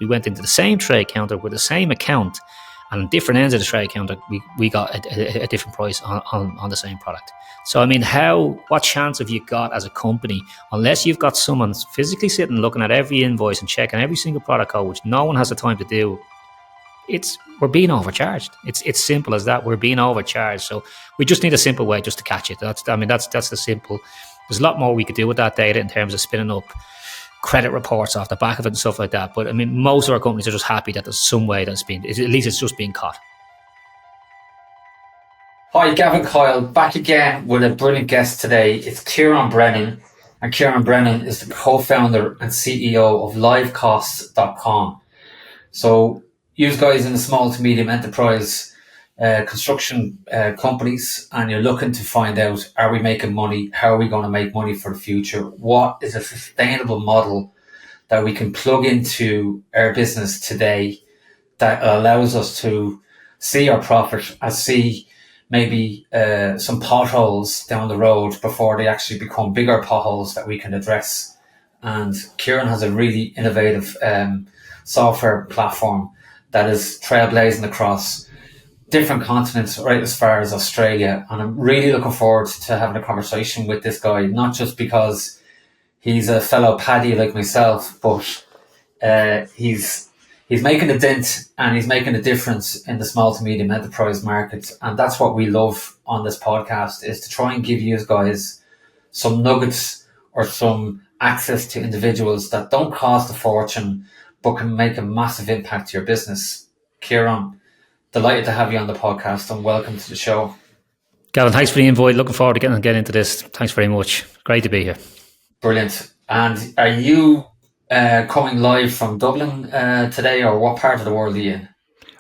We went into the same trade counter with the same account, and on different ends of the trade counter, we got a different price on the same product. So, I mean, what chance have you got as a company, unless you've got someone physically sitting looking at every invoice and checking every single product code, which no one has the time to do? We're being overcharged. It's simple as that. We're being overcharged. So we just need a simple way just to catch it. That's the simple. There's a lot more we could do with that data in terms of spinning up credit reports off the back of it and stuff like that. But I mean, most of our companies are just happy that there's some way at least it's just being caught. Hi, Gavin Kyle, back again with a brilliant guest today. It's Ciaran Brennan, and Ciaran Brennan is the co-founder and CEO of LiveCost.com. So, you guys in the small to medium enterprise construction companies, and you're looking to find out, are we making money? How are we going to make money for the future? What is a sustainable model that we can plug into our business today that allows us to see our profit and see maybe some potholes down the road before they actually become bigger potholes that we can address? And Ciaran has a really innovative software platform that is trailblazing across different continents, right as far as Australia. And I'm really looking forward to having a conversation with this guy, not just because he's a fellow Paddy like myself, but he's making a dent and he's making a difference in the small to medium enterprise market. And that's what we love on this podcast, is to try and give you guys some nuggets or some access to individuals that don't cost a fortune, but can make a massive impact to your business. Ciaran, delighted to have you on the podcast, and welcome to the show. Gavin, thanks for the invite. Looking forward to getting into this. Thanks very much. Great to be here. Brilliant. And are you coming live from Dublin today, or what part of the world are you in?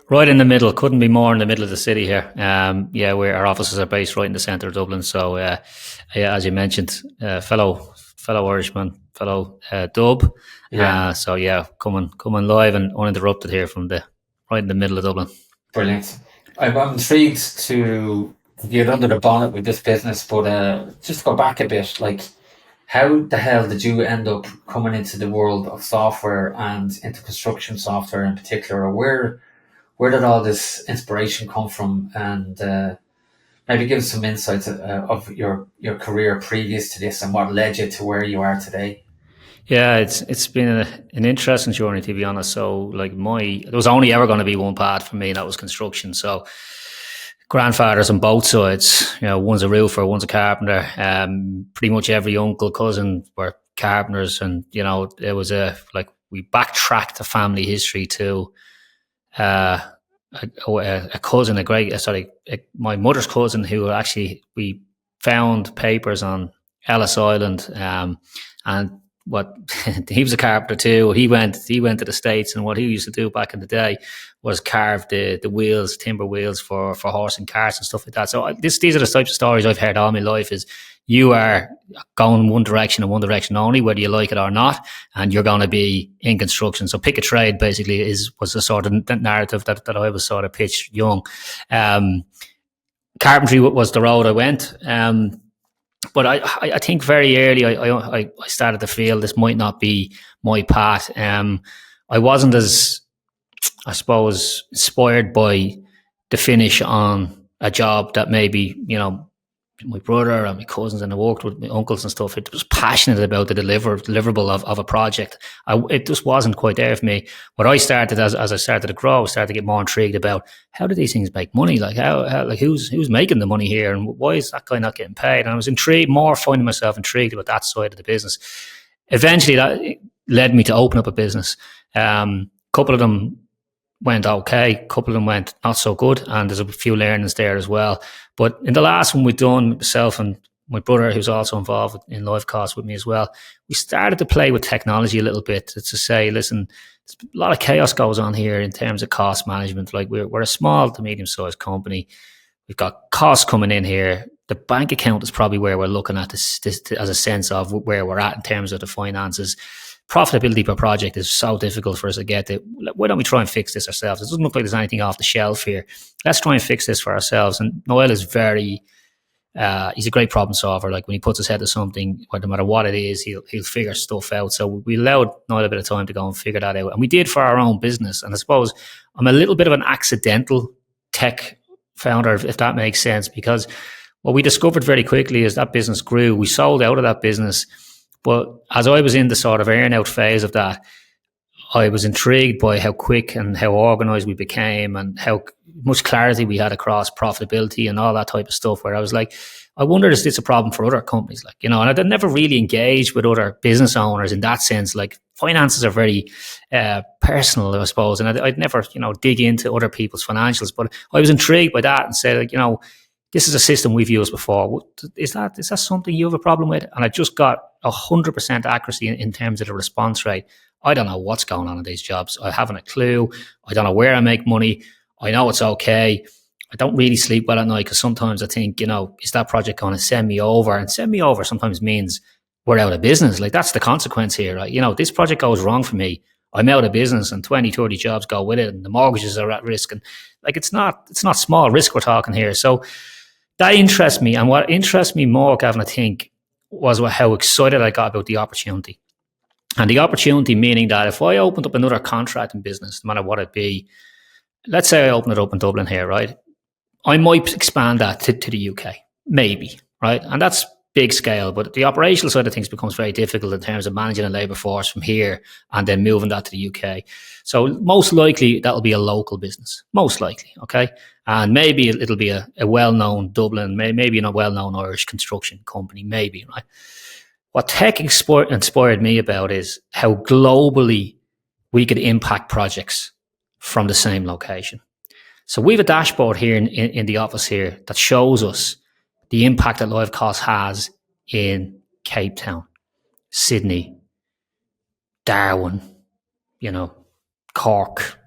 Right in the middle. Couldn't be more in the middle of the city here. Where our offices are based right in the centre of Dublin. So, as you mentioned, fellow Irishman, fellow Dub. Yeah. Coming live and uninterrupted here from right in the middle of Dublin. Brilliant. I'm intrigued to get under the bonnet with this business, but just to go back a bit, like, how the hell did you end up coming into the world of software and into construction software in particular? Or where did all this inspiration come from? And maybe give us some insights of your career previous to this and what led you to where you are today. Yeah, it's been an interesting journey, to be honest. So, like, there was only ever going to be one path for me, and that was construction. So, grandfathers on both sides, one's a roofer, one's a carpenter. Pretty much every uncle, cousin were carpenters, and it was we backtracked the family history to a cousin, my mother's cousin, who we found papers on Ellis Island, and he was a carpenter too. He went to the States, and what he used to do back in the day was carve the wheels, timber wheels for horse and carts and stuff like that. So these are the types of stories I've heard all my life, is you are going one direction and one direction only, whether you like it or not, and you're going to be in construction. So pick a trade basically was the sort of narrative that I was sort of pitched young. Carpentry was the road I went. But I think very early I started to feel this might not be my path. I wasn't as, I suppose, inspired by the finish on a job that maybe, my brother and my cousins, and I worked with my uncles and stuff. It was passionate about the deliverable of a project. It just wasn't quite there for me. What I started as I started to grow, I started to get more intrigued about, how do these things make money? Like who's making the money here, and why is that guy not getting paid? And I was finding myself intrigued about that side of the business. Eventually, that led me to open up a business. Couple of them went okay, a couple of them went not so good, and there's a few learnings there as well. But in the last one we've done, myself and my brother, who's also involved in LiveCost with me as well, we started to play with technology a little bit to say, listen, there's a lot of chaos goes on here in terms of cost management. Like, we're a small to medium-sized company. We've got costs coming in here. The bank account is probably where we're looking at this as a sense of where we're at in terms of the finances. Profitability per project is so difficult for us to get to. Why don't we try and fix this ourselves? It doesn't look like there's anything off the shelf here. Let's try and fix this for ourselves. And Noel is very He's a great problem solver. Like when he puts his head to something, no matter what it is, he'll figure stuff out. So we allowed Niall a bit of time to go and figure that out, and we did for our own business. And I suppose I'm a little bit of an accidental tech founder, if that makes sense, because what we discovered very quickly is that business grew. We sold out of that business, but as I was in the sort of earn-out phase of that, I was intrigued by how quick and how organized we became and how much clarity we had across profitability and all that type of stuff, where I was like, I wonder, is this a problem for other companies? Like, and I'd never really engaged with other business owners in that sense. Like finances are very personal, I suppose. And I'd never, dig into other people's financials, but I was intrigued by that and said, like, this is a system we've used before. Is that something you have a problem with? And I just got 100% accuracy in terms of the response rate. I don't know what's going on in these jobs. I haven't a clue. I don't know where I make money. I know it's okay. I don't really sleep well at night because sometimes I think, is that project going to send me over? And send me over sometimes means we're out of business. Like that's the consequence here, right? This project goes wrong for me, I'm out of business, and 20, 30 jobs go with it, and the mortgages are at risk. And like it's not small risk we're talking here. So that interests me. And what interests me more, Gavin, I think, was how excited I got about the opportunity. And the opportunity meaning that if I opened up another contracting business, no matter what it be, let's say I open it up in Dublin here, right? I might expand that to the UK, maybe, right? And that's big scale, but the operational side of things becomes very difficult in terms of managing a labour force from here and then moving that to the UK. So most likely that'll be a local business, most likely, okay? And maybe it'll be a well-known Dublin, maybe a well-known Irish construction company, maybe, right? What tech inspired me about is how globally we could impact projects from the same location. So we have a dashboard here in the office here that shows us the impact that LiveCost has in Cape Town, Sydney, Darwin, Cork,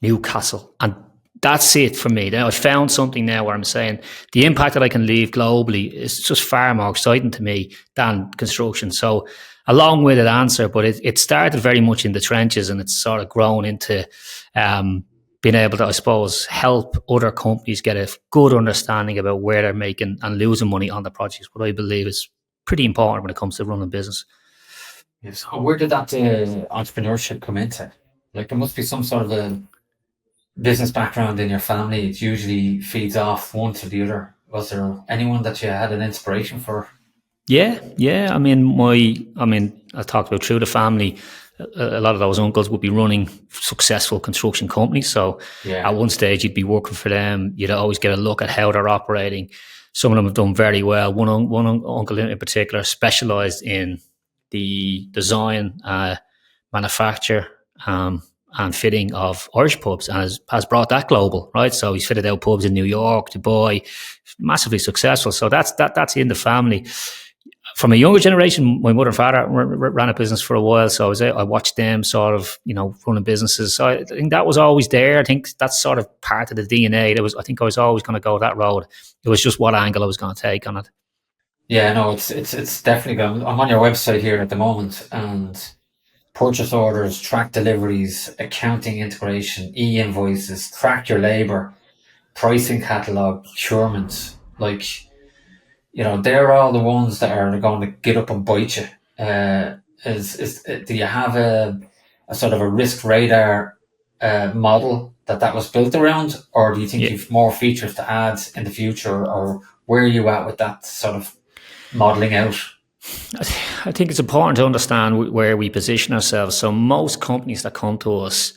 Newcastle. And that's it for me. Now I found something now where I'm saying the impact that I can leave globally is just far more exciting to me than construction. So a long-winded answer, but it started very much in the trenches, and it's sort of grown into being able to, I suppose, help other companies get a good understanding about where they're making and losing money on the projects, what I believe is pretty important when it comes to running business. Yes. So where did that entrepreneurship come into? Like there must be some sort of a business background in your family. It usually feeds off one to the other. Was there anyone that you had an inspiration for? Yeah. I talked about through the family. A lot of those uncles would be running successful construction companies. So at one stage you'd be working for them. You'd always get a look at how they're operating. Some of them have done very well. One uncle in particular specialized in the design, manufacture, and fitting of Irish pubs, and has brought that global, right? So he's fitted out pubs in New York, Dubai, massively successful. So that's in the family. From a younger generation, my mother and father ran a business for a while, so I watched them sort of, running businesses. So I think that was always there. I think that's sort of part of the DNA. I think I was always going to go that road. It was just what angle I was going to take on it. Yeah, no, it's definitely good. I'm on your website here at the moment, and purchase orders, track deliveries, accounting integration, e-invoices, track your labor, pricing catalog, procurement, like, they're all the ones that are going to get up and bite you. Do you have a sort of a risk radar model that was built around, or do you think you've more features to add in the future, or where are you at with that sort of modeling out? I think it's important to understand where we position ourselves. So most companies that come to us,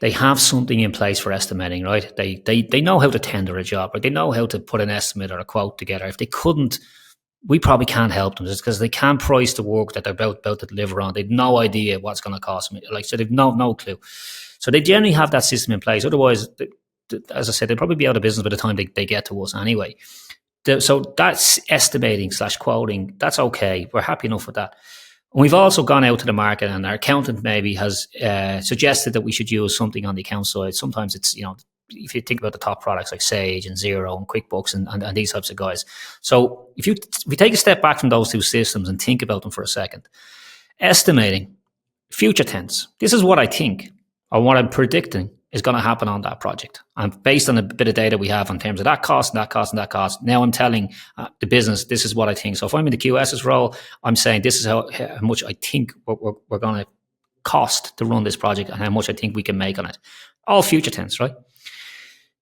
they have something in place for estimating, right? They know how to tender a job, right? They know how to put an estimate or a quote together. If they couldn't, we probably can't help them just because they can't price the work that they're about to deliver on. They've no idea what's going to cost them. So they've no clue. So they generally have that system in place. Otherwise, as I said, they'd probably be out of business by the time they get to us anyway. So that's estimating / quoting. That's okay. We're happy enough with that. And we've also gone out to the market, and our accountant maybe has suggested that we should use something on the account side. Sometimes it's, if you think about the top products like Sage and Xero and QuickBooks and these types of guys. So if we take a step back from those two systems and think about them for a second, estimating, future tense. This is what I think or what I'm predicting is going to happen on that project. And based on a bit of data we have in terms of that cost and that cost and that cost, now I'm telling the business, this is what I think. So if I'm in the QS's role, I'm saying this is how much I think we're going to cost to run this project and how much I think we can make on it. All future tense, right?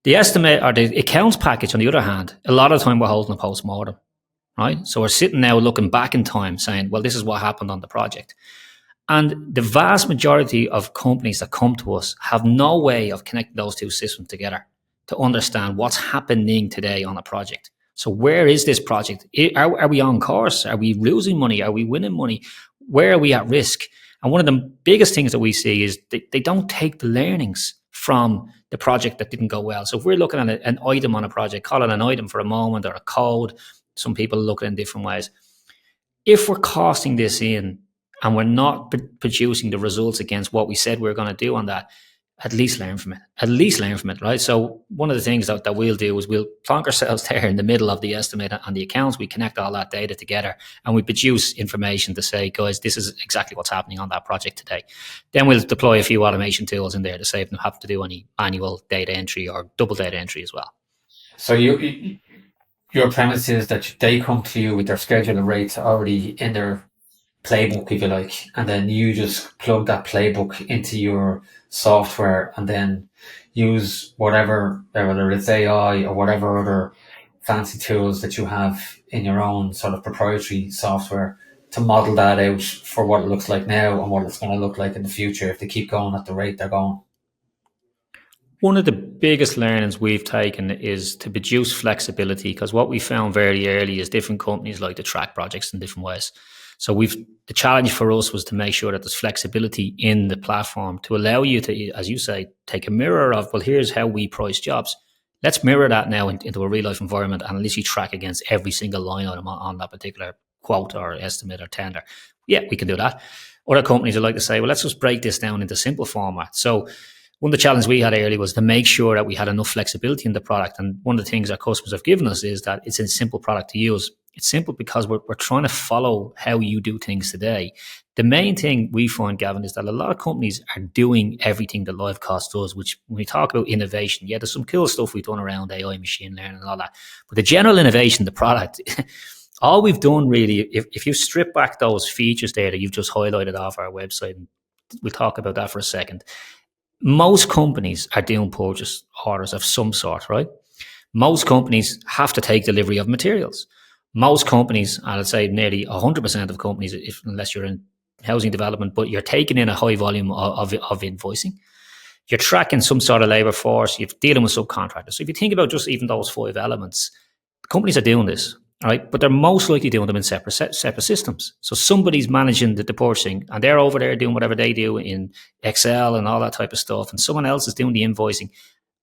The estimate or the accounts package, on the other hand, a lot of the time we're holding a post-mortem, right? So we're sitting now looking back in time saying, well, this is what happened on the project. And the vast majority of companies that come to us have no way of connecting those two systems together to understand what's happening today on a project. So where is this project? Are we on course? Are we losing money? Are we winning money? Where are we at risk? And one of the biggest things that we see is they don't take the learnings from the project that didn't go well. So if we're looking at an item on a project, call it an item for a moment or a code, some people look at it in different ways. If we're costing this in and we're not producing the results against what we said we were going to do on that, at least learn from it, right? So one of the things that we'll do is we'll plonk ourselves there in the middle of the estimate and the accounts. We connect all that data together and we produce information to say, guys, this is exactly what's happening on that project today. Then we'll deploy a few automation tools in there to save them have to do any manual data entry or double data entry as well. So your premise is that they come to you with their schedule of rates already in their playbook, if you like, and then you just plug that playbook into your software and then use whatever, whether it's AI or whatever other fancy tools that you have in your own sort of proprietary software to model that out for what it looks like now and what it's going to look like in the future if they keep going at the rate they're going. One of the biggest learnings we've taken is to produce flexibility, because what we found very early is different companies like to track projects in different ways. So the challenge for us was to make sure that there's flexibility in the platform to allow you to, as you say, take a mirror of, well, here's how we price jobs. Let's mirror that now into a real life environment and literally track against every single line item on that particular quote or estimate or tender. Yeah, we can do that. Other companies would like to say, well, let's just break this down into simple format. So one of the challenges we had early was to make sure that we had enough flexibility in the product. And one of the things our customers have given us is that it's a simple product to use. It's simple because we're trying to follow how you do things today. The main thing we find, Gavin, is that a lot of companies are doing everything that LiveCost does, which when we talk about innovation, yeah, there's some cool stuff we've done around AI, machine learning and all that. But the general innovation, the product, all we've done really, if you strip back those features there that you've just highlighted off our website, and we'll talk about that for a second, most companies are doing purchase orders of some sort, right? Most companies have to take delivery of materials. Most companies, I'd say nearly 100% of companies, unless you're in housing development, but you're taking in a high volume of invoicing. You're tracking some sort of labor force. You're dealing with subcontractors. So if you think about just even those 5 elements, companies are doing this, right? But they're most likely doing them in separate systems. So somebody's managing the purchasing and they're over there doing whatever they do in Excel and all that type of stuff. And someone else is doing the invoicing.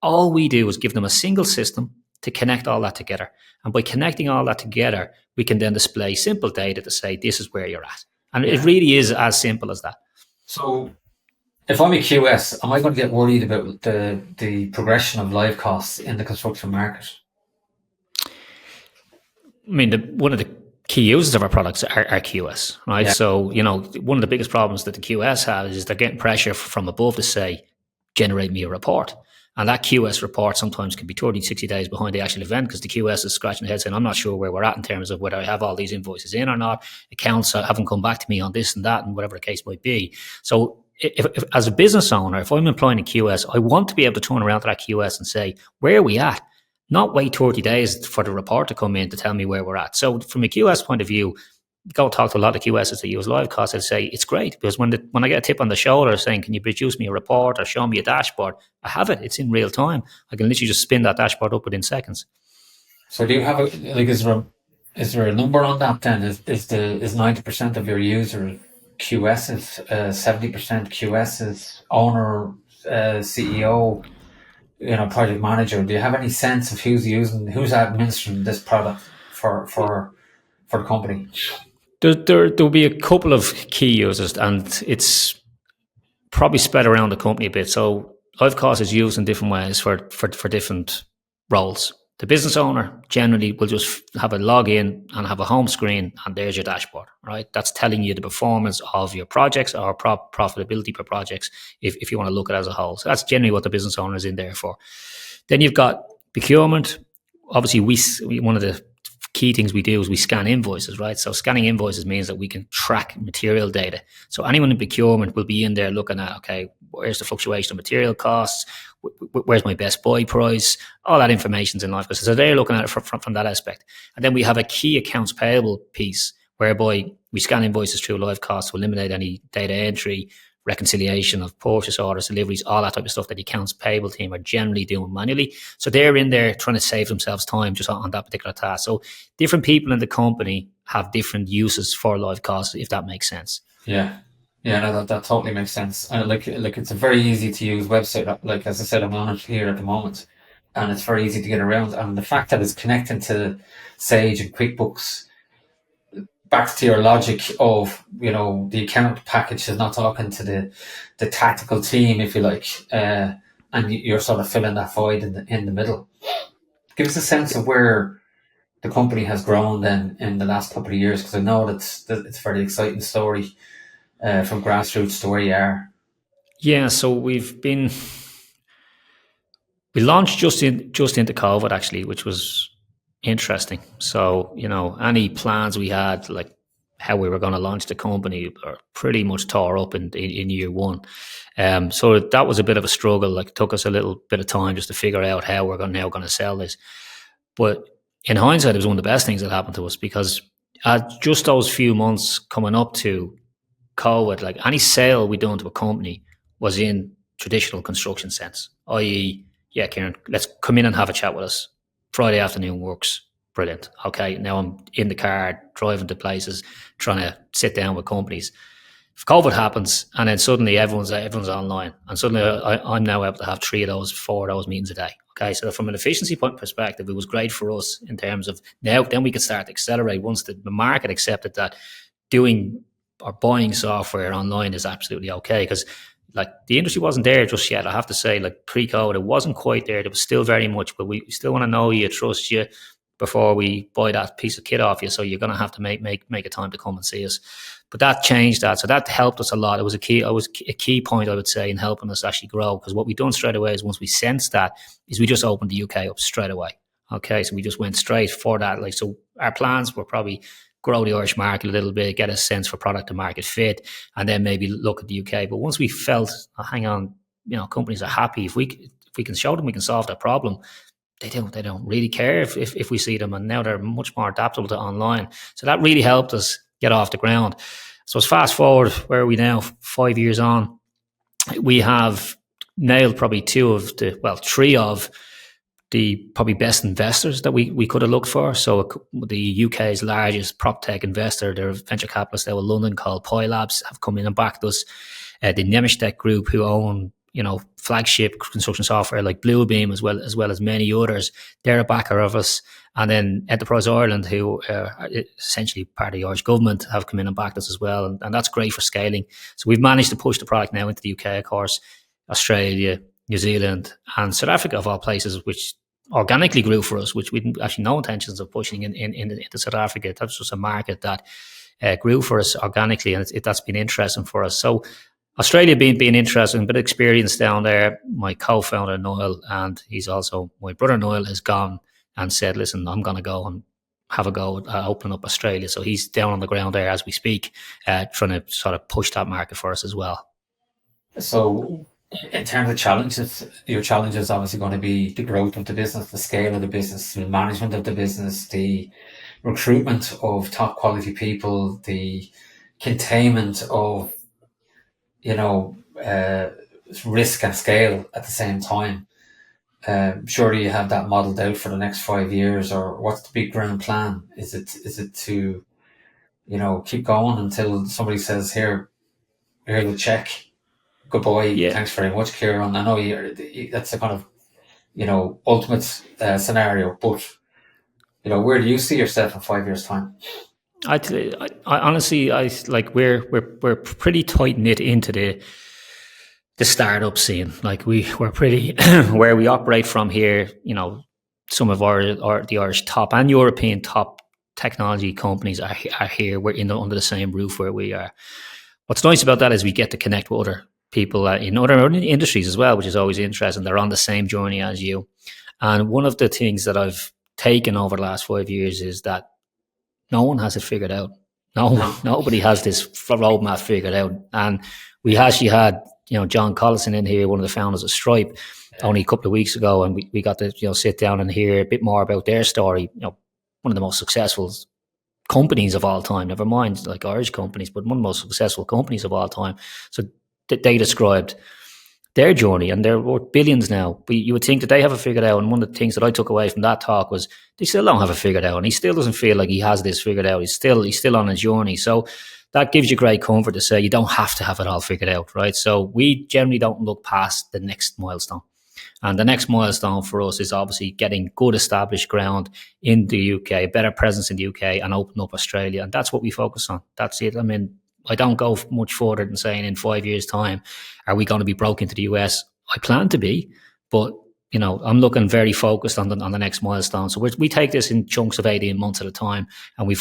All we do is give them a single system to connect all that together. And by connecting all that together, we can then display simple data to say, this is where you're at. And it really is as simple as that. So if I'm a QS, am I going to get worried about the progression of live costs in the construction market? I mean, one of the key users of our products are QS, right? Yeah. So, one of the biggest problems that the QS has is they're getting pressure from above to say, generate me a report. And that QS report sometimes can be 30, 60 days behind the actual event because the QS is scratching their head saying, I'm not sure where we're at in terms of whether I have all these invoices in or not. Accounts haven't come back to me on this and that and whatever the case might be. So if as a business owner, if I'm employing a QS, I want to be able to turn around to that QS and say, where are we at? Not wait 30 days for the report to come in to tell me where we're at. So from a QS point of view, go talk to a lot of QSs that use LiveCost and say it's great because when I get a tip on the shoulder saying, can you produce me a report or show me a dashboard? I have it. It's in real time. I can literally just spin that dashboard up within seconds. So do you have is there a number on that then? Is 90% of your users QSs, 70% QSs, owner, CEO, project manager? Do you have any sense of who's administering this product for the company? There'll be a couple of key users, and it's probably spread around the company a bit. So LiveCost is used in different ways for different roles. The business owner generally will just have a login and have a home screen, and there's your dashboard, right? That's telling you the performance of your projects or profitability per projects, if you want to look at it as a whole. So that's generally what the business owner is in there for. Then you've got procurement. Obviously, one of the key things we do is we scan invoices, right? So scanning invoices means that we can track material data. So anyone in procurement will be in there looking at, okay, where's the fluctuation of material costs? Where's my best buy price? All that information's in LiveCost. So they're looking at it from that aspect. And then we have a key accounts payable piece whereby we scan invoices through LiveCost to eliminate any data entry, reconciliation of purchase orders, deliveries, all that type of stuff that the accounts payable team are generally doing manually. So they're in there trying to save themselves time just on that particular task. So different people in the company have different uses for LiveCost, if that makes sense. Yeah. Yeah, no, that totally makes sense. And like it's a very easy to use website. Like, as I said, I'm on it here at the moment, and it's very easy to get around. And the fact that it's connecting to Sage and QuickBooks, back to your logic of, the account package is not talking to the tactical team, if you like, and you're sort of filling that void in the middle. Give us a sense of where the company has grown then in the last couple of years, because I know it's a very exciting story from grassroots to where you are. Yeah, so we launched just into COVID actually, which was interesting. So, any plans we had, like how we were going to launch the company, are pretty much tore up in year one. So that was a bit of a struggle. Like, it took us a little bit of time just to figure out how we're now going to sell this. But in hindsight, it was one of the best things that happened to us, because just those few months coming up to COVID, like any sale we done to a company was in traditional construction sense, i.e., yeah, Ciaran, let's come in and have a chat with us. Friday afternoon works. Brilliant. Okay, now I'm in the car, driving to places, trying to sit down with companies. If COVID happens and then suddenly everyone's online, and suddenly I'm now able to have 4 of those meetings a day. Okay, so from an efficiency point perspective, it was great for us in terms of then we could start to accelerate once the market accepted that doing or buying software online is absolutely okay, because like the industry wasn't there just yet. I have to say, like pre-COVID, it wasn't quite there. There was still very much, but we still want to know you, trust you before we buy that piece of kit off you. So you're going to have to make a time to come and see us. But that changed that. So that helped us a lot. It was a key point, I would say, in helping us actually grow. Because what we done straight away is once we sensed that, is we just opened the UK up straight away. Okay, so we just went straight for that. Like, so our plans were probably grow the Irish market a little bit, get a sense for product to market fit, and then maybe look at the UK. But once we felt, hang on, companies are happy. If we can show them we can solve their problem, they don't really care if we see them. And now they're much more adaptable to online. So that really helped us get off the ground. So it's fast forward, where are we now? 5 years on, we have nailed probably three of the probably best investors that we could have looked for. So the UK's largest prop tech investor, their venture capitalist out of London called Pi Labs, have come in and backed us. The Nemetschek Group, who own flagship construction software like Bluebeam, as well as many others, they're a backer of us. And then Enterprise Ireland, who are essentially part of the Irish government, have come in and backed us as well. And that's great for scaling. So we've managed to push the product now into the UK, of course, Australia, New Zealand, and South Africa, of all places, which organically grew for us, which we didn't actually no intentions of pushing into South Africa. That's just a market that grew for us organically, and that's been interesting for us. So Australia being interesting, but experience down there. My co-founder Noel, and he's also my brother Noel, has gone and said, listen, I'm going to go and have a go at opening up Australia. So he's down on the ground there as we speak, trying to sort of push that market for us as well. So in terms of challenges, your challenge is obviously going to be the growth of the business, the scale of the business, the management of the business, the recruitment of top quality people, the containment of, risk and scale at the same time. Surely you have that modeled out for the next 5 years, or what's the big grand plan? Is it to, keep going until somebody says, here's the check. Good boy. Yeah. Thanks very much, Ciaran. I know that's a kind of, ultimate scenario, but, where do you see yourself in 5 years' time? I honestly, we're pretty tight knit into the startup scene. Like we're pretty where we operate from here. some of the Irish top and European top technology companies are here. We're under the same roof where we are. What's nice about that is we get to connect with other people in other industries as well, which is always interesting. They're on the same journey as you. And one of the things that I've taken over the last 5 years is that no one has it figured out. Nobody has this roadmap figured out. And we actually had, John Collison in here, one of the founders of Stripe, only a couple of weeks ago, and we got to, sit down and hear a bit more about their story. One of the most successful companies of all time, never mind like Irish companies, but one of the most successful companies of all time. So they described their journey, and they're worth billions now. But you would think that they have it figured out. And one of the things that I took away from that talk was they still don't have it figured out, and he still doesn't feel like he has this figured out. He's still on a journey. So that gives you great comfort to say you don't have to have it all figured out, right? So we generally don't look past the next milestone. And the next milestone for us is obviously getting good established ground in the UK, better presence in the UK, and open up Australia. And that's what we focus on. That's it. I mean, I don't go much further than saying in 5 years' time, are we going to be broke into the US? I plan to be, but I'm looking very focused on the next milestone. So we take this in chunks of 18 months at a time, and we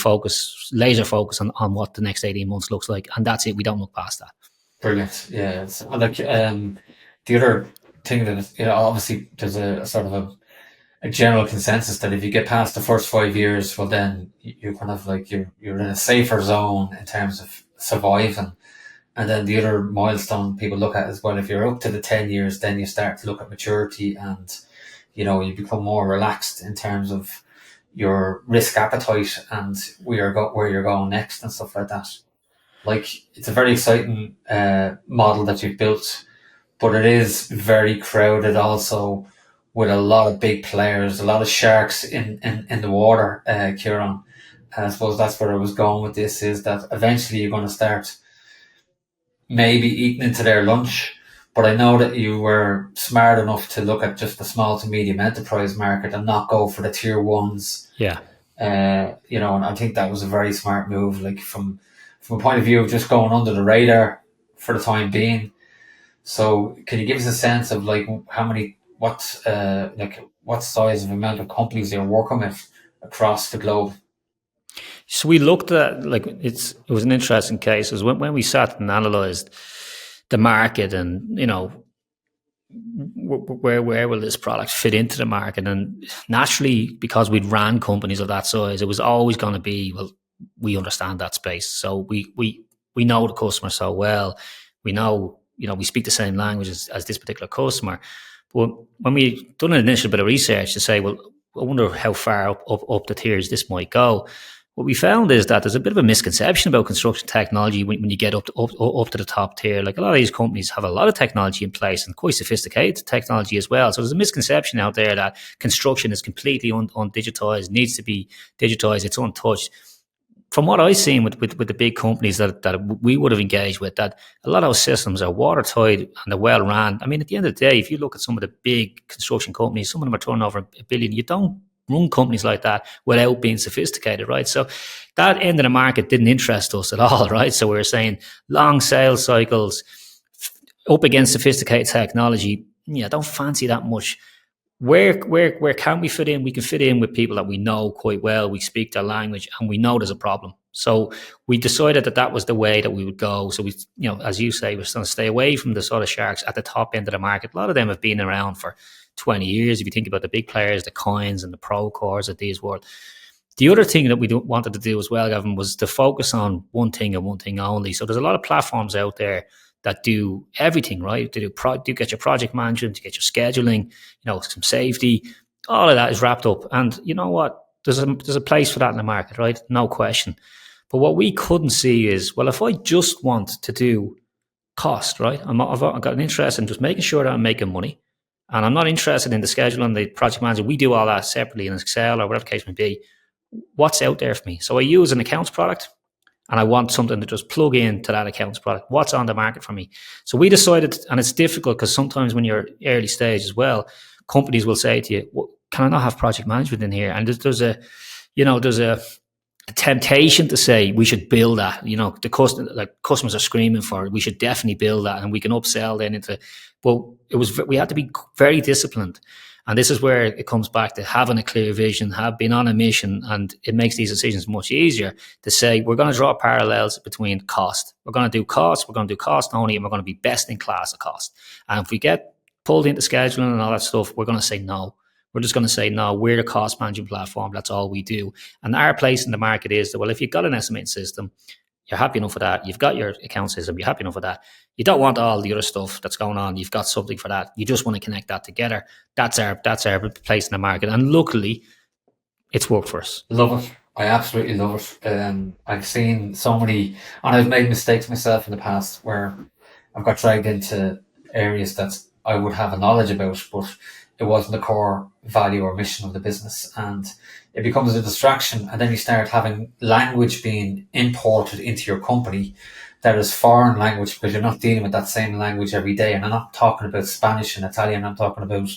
laser focus on what the next 18 months looks like. And that's it. We don't look past that. Brilliant. Yeah. Like the other thing that obviously there's a sort of a general consensus that if you get past the first 5 years, well, then you're kind of like you're in a safer zone in terms of surviving. And then the other milestone people look at is, well, if you're up to the 10 years, then you start to look at maturity, and you become more relaxed in terms of your risk appetite and where you're going next and stuff like that. Like, it's a very exciting model that you've built, but it is very crowded also, with a lot of big players, a lot of sharks in the water, Ciaran. And I suppose that's where I was going with this, is that eventually you're going to start maybe eating into their lunch. But I know that you were smart enough to look at just the small to medium enterprise market and not go for the tier ones. Yeah. And I think that was a very smart move, like from a point of view of just going under the radar for the time being. So can you give us a sense of like what size of amount of companies you're working with across the globe? So we looked at, it was an interesting case. It was when we sat and analysed the market, and where will this product fit into the market? And naturally, because we'd ran companies of that size, it was always going to be, well, we understand that space, so we know the customer so well. We know, we speak the same language as this particular customer. But when we done an initial bit of research to say, well, I wonder how far up the tiers this might go, what we found is that there's a bit of a misconception about construction technology when you get up to the top tier. Like, a lot of these companies have a lot of technology in place, and quite sophisticated technology as well. So there's a misconception out there that construction is completely undigitized, needs to be digitized, it's untouched. From what I've seen with the big companies that we would have engaged with, that a lot of those systems are watertight and they're well ran. I mean, at the end of the day, if you look at some of the big construction companies, some of them are turning over $1 billion. You don't run companies like that without being sophisticated, right? So that end of the market didn't interest us at all, right? So we were saying long sales cycles up against sophisticated technology. Yeah, don't fancy that much. Where can we fit in? We can fit in with people that we know quite well. We speak their language, and we know there's a problem. So we decided that was the way that we would go. So we, as you say, we're going to stay away from the sort of sharks at the top end of the market. A lot of them have been around for 20 years. If you think about the big players, the Coins and the Procores of these world. The other thing that we wanted to do as well, Gavin, was to focus on one thing and one thing only. So there's a lot of platforms out there that do everything, right? They do get your project management, to get your scheduling, some safety. All of that is wrapped up. And you know what? There's a place for that in the market, right? No question. But what we couldn't see is, well, if I just want to do cost, right? I've got an interest in just making sure that I'm making money, and I'm not interested in the scheduling, the project management. We do all that separately in Excel or whatever the case may be. What's out there for me? So I use an accounts product, and I want something to just plug into that accounts product. What's on the market for me? So we decided, and it's difficult because sometimes when you're early stage as well, companies will say to you, well, can I not have project management in here? And there's a temptation to say we should build that. The customers are screaming for it. We should definitely build that, and we can upsell then into. But we had to be very disciplined, And this is where it comes back to having a clear vision, being on a mission, and it makes these decisions much easier to say, we're going to draw parallels between cost. We're going to do cost only, and we're going to be best in class at cost. And if we get pulled into scheduling and all that stuff, we're going to say no. We're just going to say, no, we're the cost management platform. That's all we do. And our place in the market is that, well, if you've got an estimating system, you're happy enough with that. You've got your account system. You're happy enough with that. You don't want all the other stuff that's going on. You've got something for that. You just want to connect that together. That's our place in the market. And luckily, it's worked for us. Love it. I absolutely love it. I've seen so many, and I've made mistakes myself in the past where I've got dragged into areas that I would have a knowledge about, but it wasn't the core value or mission of the business, and it becomes a distraction. And then you start having language being imported into your company that is foreign language, because you're not dealing with that same language every day. And I'm not talking about Spanish and Italian. I'm talking about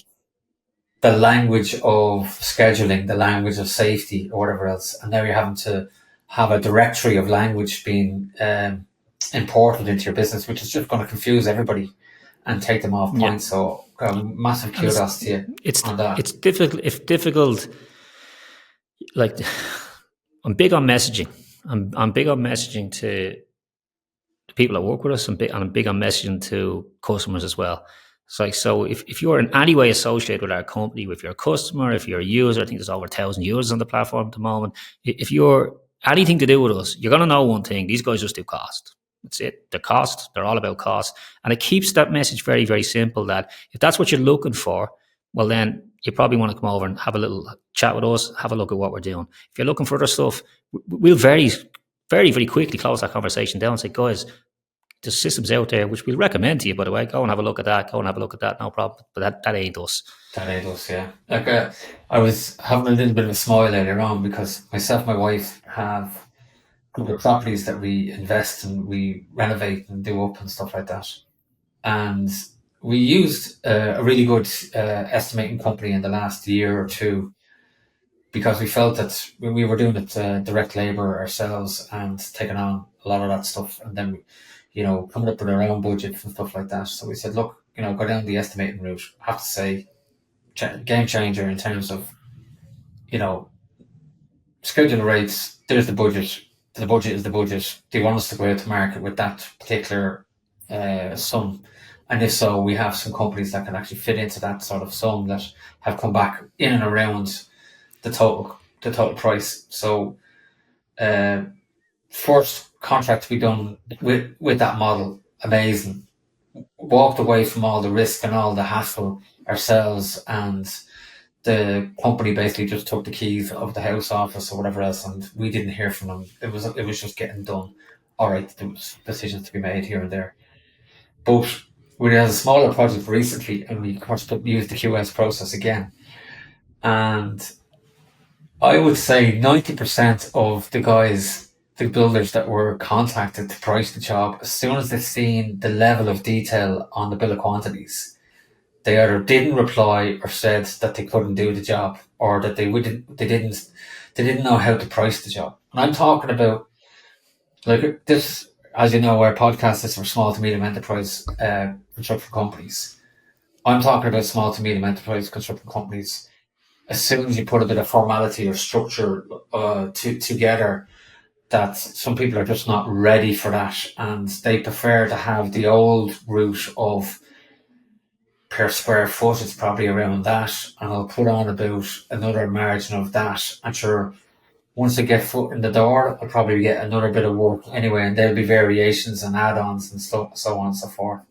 the language of scheduling, the language of safety, or whatever else. And now you're having to have a directory of language being imported into your business, which is just going to confuse everybody and take them off point. Yeah. So massive kudos to you on that. It's difficult. Like, I'm big on messaging. I'm big on messaging to the people that work with us, and I'm big on messaging to customers as well. It's like, so if you're in any way associated with our company, if you're a customer, if you're a user, I think there's over 1,000 users on the platform at the moment. If you're anything to do with us, you're going to know one thing: these guys just do cost. That's it. The cost. They're all about cost. And it keeps that message very, very simple, that if that's what you're looking for, well, then you probably want to come over and have a little chat with us, have a look at what we're doing. If you're looking for other stuff, we'll very, very, very quickly close that conversation down and say, guys, there's systems out there which we'll recommend to you, by the way. Go and have a look at that. No problem. But that ain't us. That ain't us, yeah. Like, I was having a little bit of a smile earlier on because myself and my wife have the properties that we invest and we renovate and do up and stuff like that. And we used a really good estimating company in the last year or two, because we felt that when we were doing it direct labor ourselves and taking on a lot of that stuff, and then, coming up with our own budgets and stuff like that. So we said, look, go down the estimating route. I have to say, game changer in terms of, schedule rates. There's the budget. The budget is the budget. Do you want us to go out to market with that particular sum? And if so, we have some companies that can actually fit into that sort of sum that have come back in and around the total price. So first contract to be done with that model, amazing. Walked away from all the risk and all the hassle ourselves, and the company basically just took the keys of the house office or whatever else, and we didn't hear from them. It was just getting done. All right, there was decisions to be made here and there. But we had a smaller project recently, and we used the QS process again. And I would say 90% of the guys, the builders that were contacted to price the job, as soon as they've seen the level of detail on the bill of quantities, they either didn't reply or said that they couldn't do the job, or that they didn't know how to price the job. And I'm talking about, like, this, as you know, our podcast is for small to medium enterprise construction companies. I'm talking about small to medium enterprise construction companies. As soon as you put a bit of formality or structure together, that some people are just not ready for that, and they prefer to have the old route of per square foot. It's probably around that, and I'll put on about another margin of that. And sure, once I get foot in the door, I'll probably get another bit of work anyway, and there'll be variations and add-ons and so on and so forth.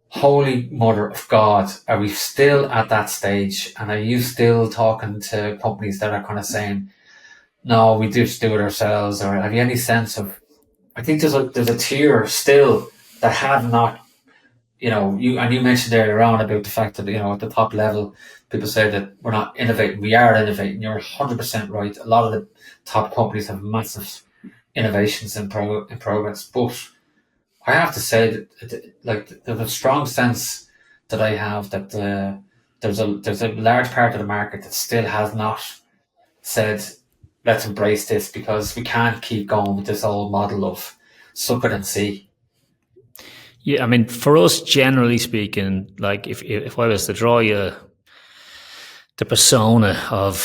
Holy Mother of God, are we still at that stage? And are you still talking to companies that are kind of saying, no, we just do it ourselves? Or have you any sense of, I think there's a tier still that have not, you mentioned earlier on about the fact that, at the top level, people say that we're not innovating. We are innovating. You're 100% right. A lot of the top companies have massive innovations in progress. But I have to say that, there's a strong sense that I have that there's a large part of the market that still has not said, let's embrace this, because we can't keep going with this old model of suck it and see. Yeah, I mean, for us, generally speaking, like if I was to draw you the persona of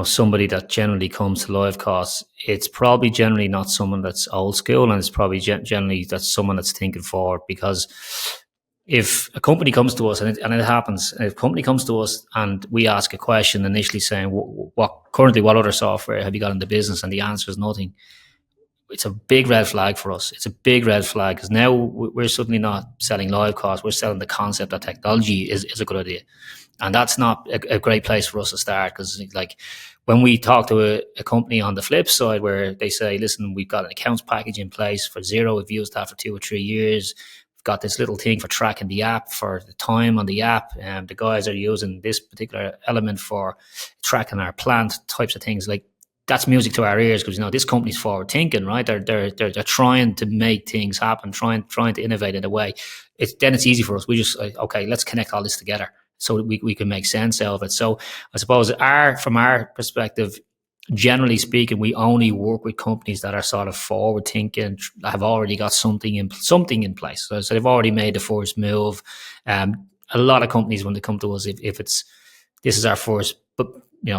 somebody that generally comes to LiveCost, it's probably generally not someone that's old school, and it's probably generally that's someone that's thinking forward. Because if a company comes to us, and it happens, if a company comes to us and we ask a question initially saying, what other software have you got in the business, and the answer is nothing, it's a big red flag for us. It's a big red flag, because now we're suddenly not selling LiveCost, we're selling the concept that technology is a good idea. And that's not a great place for us to start, because like when we talk to a company on the flip side where they say, listen, we've got an accounts package in place for Xero, we've used that for 2 or 3 years, we've got this little thing for tracking the app, for the time on the app, and the guys are using this particular element for tracking our plant, types of things, like that's music to our ears, because this company's forward thinking, right? They're trying to make things happen, trying to innovate in a way. It's easy for us. We just okay, let's connect all this together so we can make sense out of it. So I suppose from our perspective, generally speaking, we only work with companies that are sort of forward thinking, have already got something in place. So they've already made the first move. A lot of companies, when they come to us, if this is our first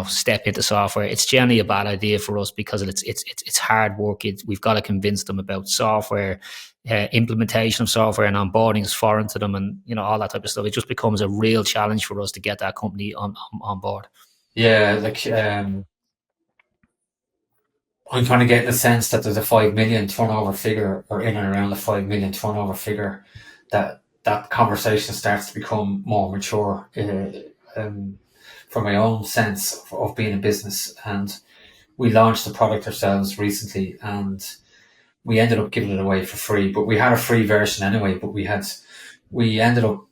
step into software, it's generally a bad idea for us, because it's hard work. We've got to convince them about software, implementation of software, and onboarding is foreign to them, and all that type of stuff. It just becomes a real challenge for us to get that company on board. Yeah, like I'm kind of getting the sense that there's a 5 million turnover figure, or in and around the 5 million turnover figure, that conversation starts to become more mature. From my own sense of being in business, and we launched the product ourselves recently, and we ended up giving it away for free. But we had a free version anyway. But we ended up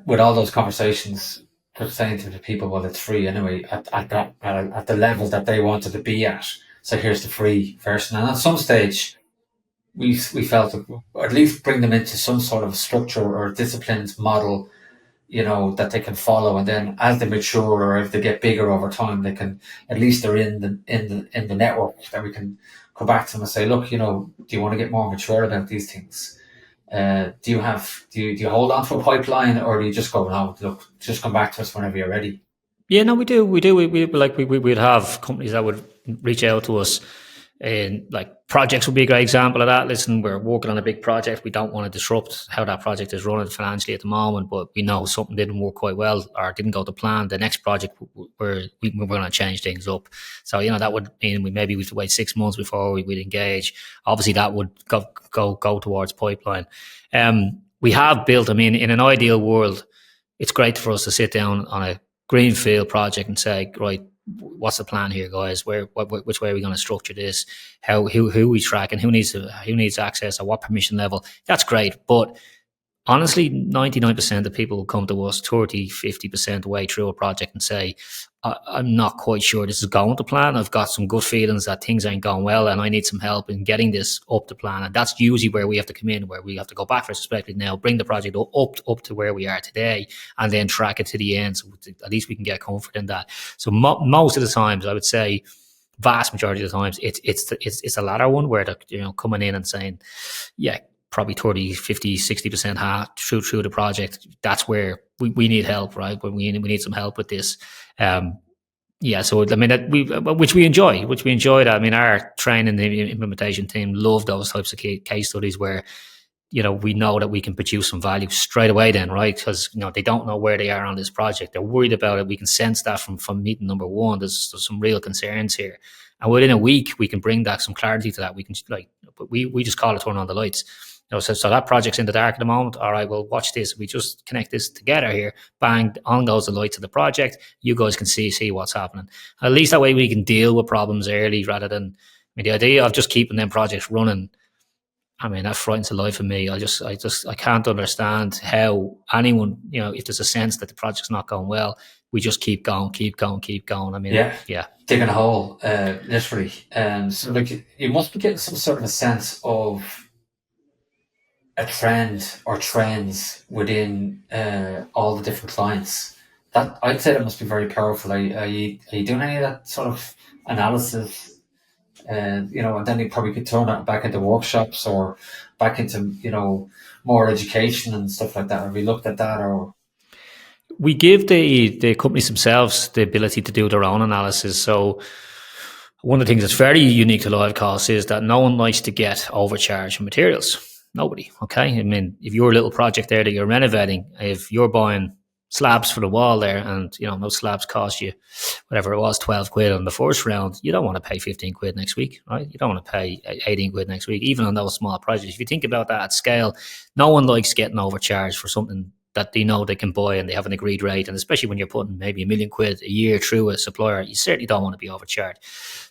with all those conversations, saying to the people, well, it's free anyway, at the level that they wanted to be at. So here's the free version. And at some stage, we felt that at least bring them into some sort of structure or disciplined model, that they can follow. And then as they mature, or if they get bigger over time, they can, at least they're in the network that we can go back to them and say, look, do you want to get more mature about these things? Do you hold on to a pipeline, or do you just go, no, look, just come back to us whenever you're ready? Yeah, no, we do. We'd have companies that would reach out to us, and like projects would be a great example of that. Listen, we're working on a big project. We don't want to disrupt how that project is running financially at the moment, but we know something didn't work quite well or didn't go to plan. The next project, we're going to change things up. So, that would mean we have to wait 6 months before we'd engage. Obviously, that would go towards pipeline. We have built, in an ideal world, it's great for us to sit down on a greenfield project and say, right, what's the plan here, guys? Which way are we going to structure this? Who are we tracking? Who needs access at what permission level? That's great. But honestly, 99% of people will come to us 30-50% way through a project and say, I'm not quite sure this is going to plan. I've got some good feelings that things ain't going well, and I need some help in getting this up to plan. And that's usually where we have to come in, where we have to go back retrospectively now, bring the project up to where we are today, and then track it to the end. So at least we can get comfort in that. So most of the times, I would say, vast majority of the times, it's the latter one, where they're coming in and saying, yeah, probably 30, 50, 60% through the project. That's where we need help, right? When we need some help with this. So which we enjoy. Our training and implementation team love those types of case studies where we know that we can produce some value straight away then, right? Because they don't know where they are on this project. They're worried about it. We can sense that from meeting number one. There's some real concerns here, and within a week we can bring back some clarity to that. We can we just call it turn on the lights. So that project's in the dark at the moment. All right, well, watch this. We just connect this together here. Bang, on goes the lights of the project. You guys can see what's happening. At least that way we can deal with problems early, rather than the idea of just keeping them projects running. That frightens the life of me. I can't understand how anyone, if there's a sense that the project's not going well, we just keep going. Yeah. Digging a hole, literally. So you must be getting some sort of a sense of a trend or trends within all the different clients. That, I'd say, that must be very powerful. Are you doing any of that sort of analysis? And then you probably could turn that back into workshops or back into more education and stuff like that. Have we looked at that? Or we give the companies themselves the ability to do their own analysis. So one of the things that's very unique to LiveCost is that no one likes to get overcharged for materials. Nobody. Okay. I mean, if you're a little project there that you're renovating, if you're buying slabs for the wall there, and those slabs cost you whatever it was, 12 quid on the first round, you don't want to pay 15 quid next week, right? You don't want to pay 18 quid next week, even on those small projects. If you think about that at scale, no one likes getting overcharged for something that they know they can buy and they have an agreed rate. And especially when you're putting maybe £1 million a year through a supplier, you certainly don't want to be overcharged.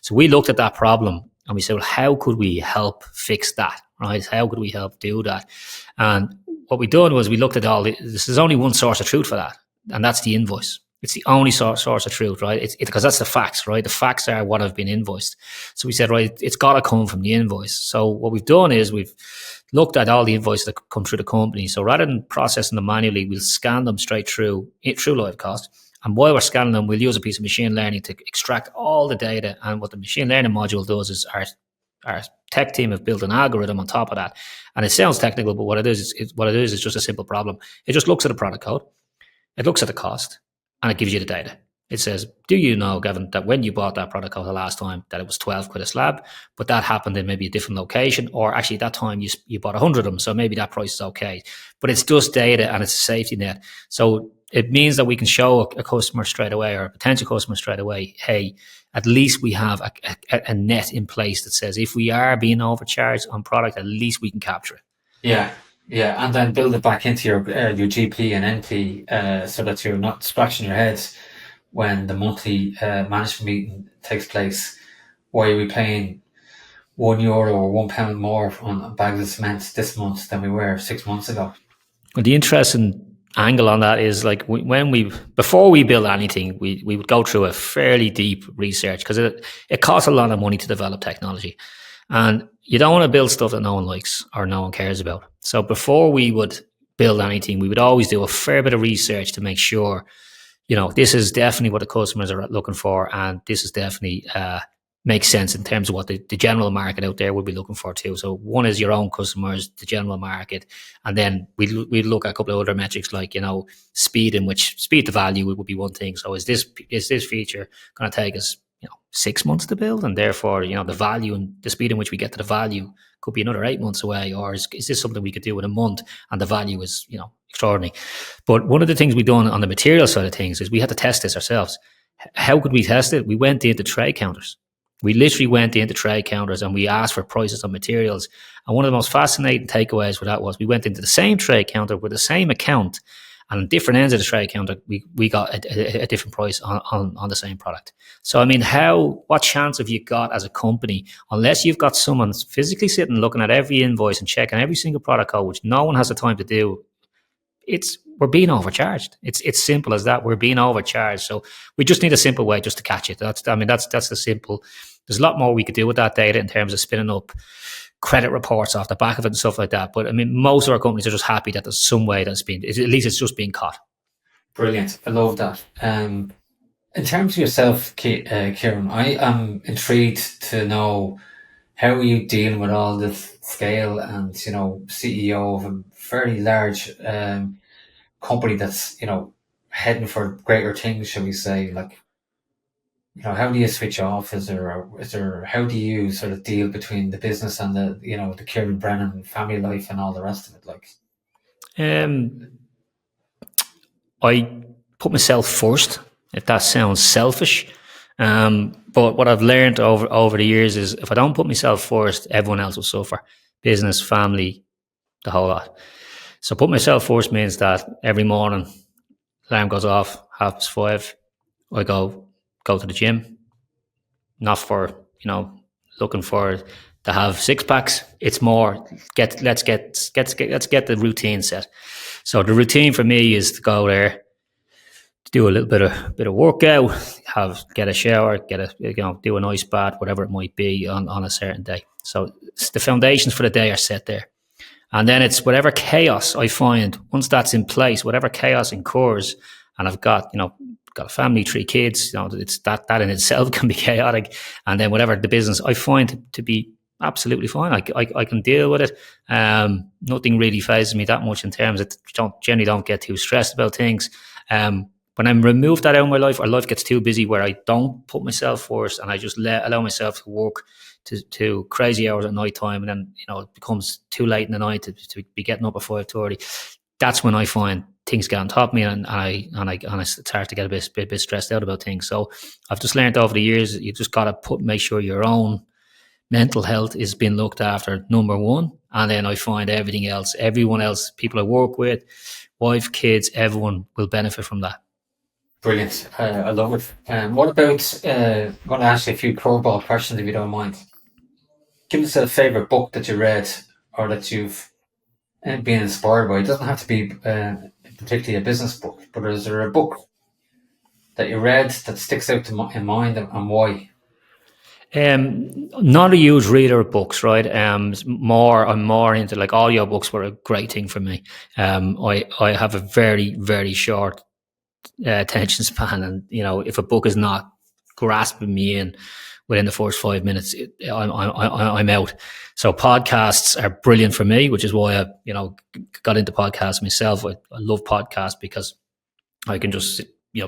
So we looked at that problem and we said, well, how could we help fix that, right? How could we help do that? And what we done was we looked at this is only one source of truth for that, and that's the invoice. It's the only source of truth, right? Because that's the facts, right? The facts are what have been invoiced. So we said, right, it's got to come from the invoice. So what we've done is we've looked at all the invoices that come through the company. So rather than processing them manually, we'll scan them straight through LiveCost. And while we're scanning them, we'll use a piece of machine learning to extract all the data. And what the machine learning module does is our tech team have built an algorithm on top of that. And it sounds technical, but what it is just a simple problem. It just looks at the product code, it looks at the cost, and it gives you the data. It says, do you know, Gavin, that when you bought that product code the last time, that it was 12 quid a slab, but that happened in maybe a different location, or actually that time you bought 100 of them, so maybe that price is okay. But it's just data and it's a safety net. So it means that we can show a customer straight away, or a potential customer straight away, hey, at least we have a net in place that says if we are being overcharged on product, at least we can capture it. Yeah, and then build it back into your GP and NP so that you're not scratching your heads when the monthly management meeting takes place. Why are we paying €1 or £1 more on bags of cement this month than we were 6 months ago? Well, the interesting angle on that is, like, before we build anything, we would go through a fairly deep research, because it costs a lot of money to develop technology, and you don't want to build stuff that no one likes or no one cares about. So before we would build anything, we would always do a fair bit of research to make sure, this is definitely what the customers are looking for, and this is definitely makes sense in terms of what the general market out there would be looking for too. So one is your own customers, the general market, and then we look at a couple of other metrics like, speed to value would be one thing. So is this feature going to take us 6 months to build, and therefore the value and the speed in which we get to the value could be another 8 months away, or is this something we could do in a month and the value is extraordinary. But one of the things we've done on the material side of things is we had to test this ourselves. How could we test it? We went into trade counters. We literally went into trade counters and we asked for prices on materials. And one of the most fascinating takeaways for that was we went into the same trade counter with the same account, and on different ends of the trade counter, we got a different price on the same product. So, I mean, what chance have you got as a company, unless you've got someone physically sitting looking at every invoice and checking every single product code, which no one has the time to do? We're being overcharged. It's simple as that. We're being overcharged. So we just need a simple way just to catch it. That's the simple. There's a lot more we could do with that data in terms of spinning up credit reports off the back of it and stuff like that. But I mean, most of our companies are just happy that there's some way at least it's just being caught. Brilliant. I love that. In terms of yourself, Ciaran, I am intrigued to know, how are you dealing with all this scale and, CEO of a fairly large company that's, heading for greater things, shall we say? Like, how do you switch off? How do you sort of deal between the business and the Ciaran Brennan family life and all the rest of it? Like, I put myself first, if that sounds selfish. But what I've learned over the years is, if I don't put myself first, everyone else will suffer. Business, family, the whole lot. So put myself first means that every morning, alarm goes off, 5:30, I go to the gym. Not for, looking for to have six packs. It's more let's get the routine set. So the routine for me is to go there, to do a little bit of workout, get a shower, do an ice bath, whatever it might be on a certain day. So the foundations for the day are set there. And then it's whatever chaos I find, once that's in place, whatever chaos incurs, and I've got a family, 3 kids, it's that in itself can be chaotic. And then whatever the business, I find to be absolutely fine. I can deal with it. Nothing really phases me that much in terms of generally don't get too stressed about things. When I'm removed that out of my life, or life gets too busy where I don't put myself first and I just allow myself to work to crazy hours at night time, and then it becomes too late in the night to be getting up at 5:30. That's when I find things get on top of me, and I start to get a bit stressed out about things. So I've just learned over the years, you just got to make sure your own mental health is being looked after, number one. And then I find everyone else, people I work with, wife, kids, everyone will benefit from that. Brilliant. I love it. What about, I'm going to ask you a few curveball questions if you don't mind. Give us a favourite book that you read or that you've been inspired by. It doesn't have to be particularly a business book, but is there a book that you read that sticks out in mind, and why? Not a huge reader of books, right? I'm more into, like, audio books were a great thing for me. I have a very, very short attention span, and if a book is not grasping me in within the first 5 minutes, I'm out. So podcasts are brilliant for me, which is why I got into podcasts myself. I love podcasts because I can just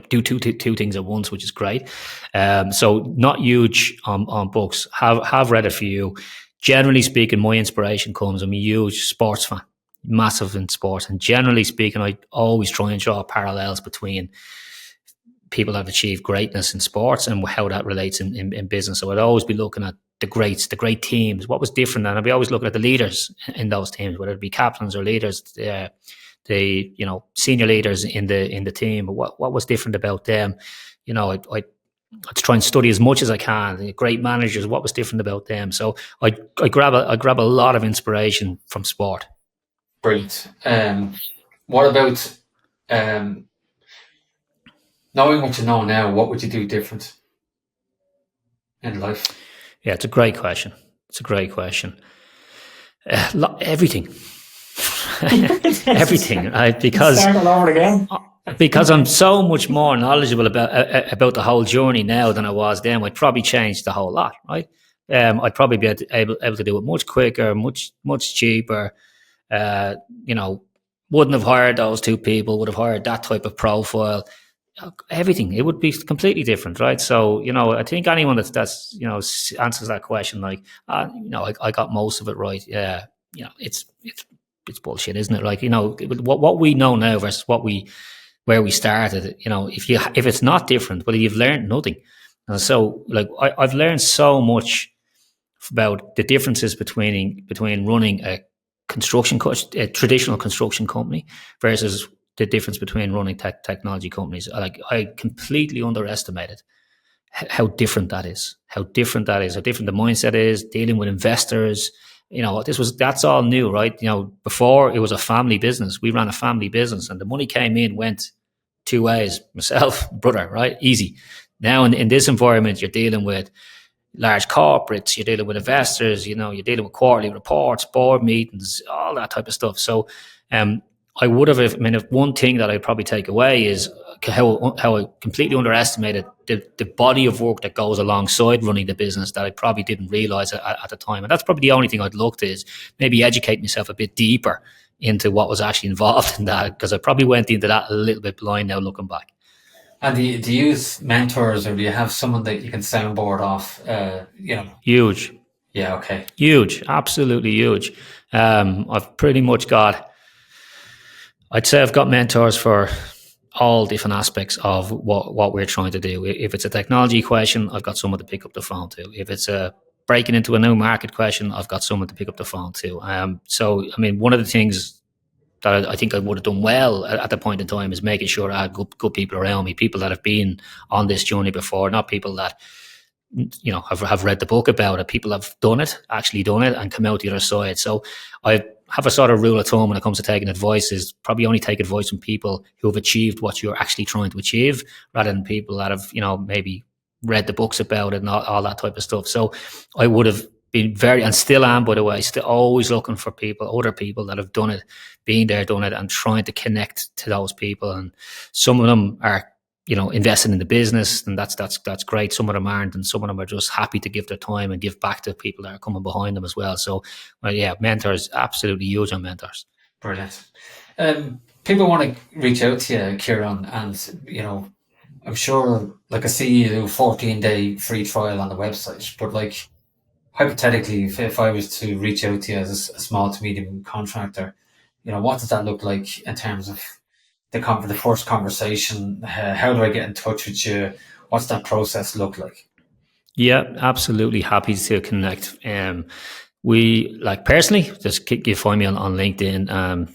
do two things at once, which is great. So not huge on books. Have read a few. Generally speaking, my inspiration comes, I'm a huge sports fan, massive in sports, and generally speaking, I always try and draw parallels between people that have achieved greatness in sports and how that relates in business. So I'd always be looking at the greats, the great teams, what was different, and I'd be always looking at the leaders in those teams, whether it be captains or leaders, the senior leaders in the team. But what was different about them? I try and study as much as I can. The great managers, what was different about them? So I grab a lot of inspiration from sport. Brilliant. What about knowing what you know now? What would you do different in life? Yeah, it's a great question. Everything. Everything, right? Because start all over again. Because I'm so much more knowledgeable about the whole journey now than I was then. I'd probably change the whole lot, right? I'd probably be able to do it much quicker, much cheaper. Wouldn't have hired those two people. Would have hired that type of profile. Everything, it would be completely different, right? So I think anyone that's answers that question like, I got most of it right. Yeah, it's bullshit, isn't it? Like, what we know now versus where we started, if it's not different, well, you've learned nothing. And so, like, I've learned so much about the differences between running a traditional construction company versus the difference between running technology companies. Like, I completely underestimated how different that is. How different the mindset is, dealing with investors. That's all new, right? Before, it was a family business. We ran a family business, and the money came in, went two ways. Myself, brother, right? Easy. Now in this environment, you're dealing with large corporates, you're dealing with investors, you're dealing with quarterly reports, board meetings, all that type of stuff. So I would have, if one thing that I'd probably take away is how I completely underestimated the body of work that goes alongside running the business that I probably didn't realize at the time. And that's probably the only thing I'd look to, is maybe educate myself a bit deeper into what was actually involved in that, because I probably went into that a little bit blind now looking back. And do you use mentors, or do you have someone that you can soundboard off? Huge. Yeah, okay. Huge, absolutely huge. I've pretty much I'd say I've got mentors for all different aspects of what we're trying to do. If it's a technology question, I've got someone to pick up the phone to. If it's a breaking into a new market question, I've got someone to pick up the phone to. So, one of the things that I think I would have done well at the point in time is making sure I had good people around me, people that have been on this journey before, not people that have read the book about it. People have actually done it, and come out the other side. So I have a sort of rule of thumb when it comes to taking advice, is probably only take advice from people who have achieved what you're actually trying to achieve, rather than people that have, maybe read the books about it and all that type of stuff. So I would have been and still am, by the way, still always looking for other people that have done it, been there, done it, and trying to connect to those people. And some of them are, investing in the business, and that's great. Some of them aren't, and some of them are just happy to give their time and give back to people that are coming behind them as well. So, mentors, absolutely huge on mentors. Brilliant. people want to reach out to you, Ciaran, and I'm sure, like, I see you do a 14-day free trial on the website, but like, hypothetically, if I was to reach out to you as a small to medium contractor, what does that look like in terms of the first conversation? How do I get in touch with you? What's that process look like? Yeah, absolutely happy to connect. We personally just you find me on LinkedIn.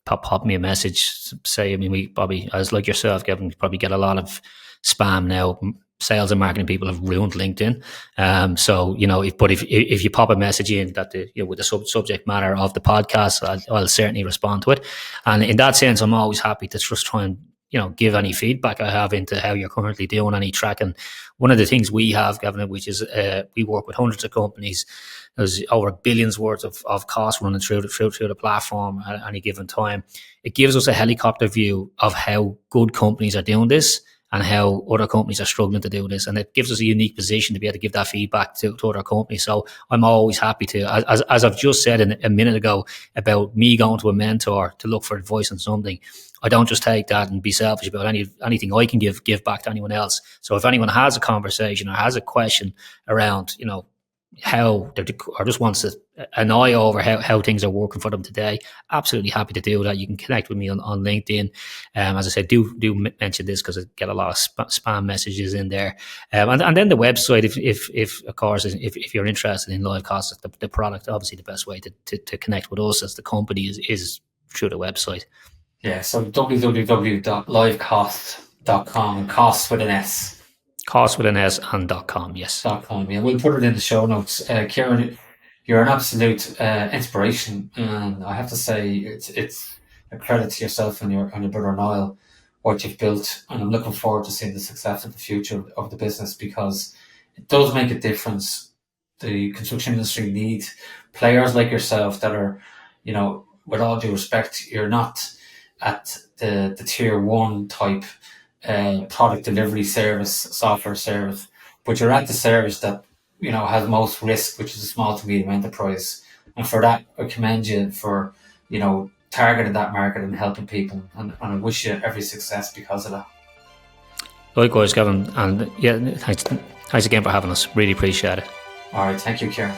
Pop me a message. Say, we probably, as like yourself, Kevin, probably get a lot of spam now. Sales and marketing people have ruined LinkedIn. So if you pop a message in that with the subject matter of the podcast, I'll certainly respond to it. And in that sense, I'm always happy to just try and give any feedback I have into how you're currently doing, any tracking. One of the things we have, Gavin, which is we work with hundreds of companies. There's over billions worth of costs running through the platform at any given time. It gives us a helicopter view of how good companies are doing this and how other companies are struggling to do this. And it gives us a unique position to be able to give that feedback to other companies. So I'm always happy to, as I've just said a minute ago about me going to a mentor to look for advice on something, I don't just take that and be selfish about anything I can give back to anyone else. So if anyone has a conversation or has a question around, how or just wants an eye over how things are working for them today, absolutely happy to do that. You can connect with me on LinkedIn. As I said, do mention this because I get a lot of spam messages in there. And then the website, if of course, if you're interested in LiveCost, the product, obviously the best way to connect with us as the company is through the website. Yeah, so www.livecost.com, and cost with an S. Cost with an S and .com, yes. .com, yeah. We'll put it in the show notes. Ciaran, you're an absolute inspiration, and I have to say it's a credit to yourself and your brother Niall what you've built, and I'm looking forward to seeing the success of the future of the business, because it does make a difference. The construction industry needs players like yourself that are, with all due respect, you're not at the tier one type product delivery service, software service, but you're at the service that has most risk, which is a small to medium enterprise. And for that, I commend you for targeting that market and helping people, and I wish you every success because of that. Likewise, Kevin, and yeah, thanks again for having us. Really appreciate it. All right, thank you, Ciaran.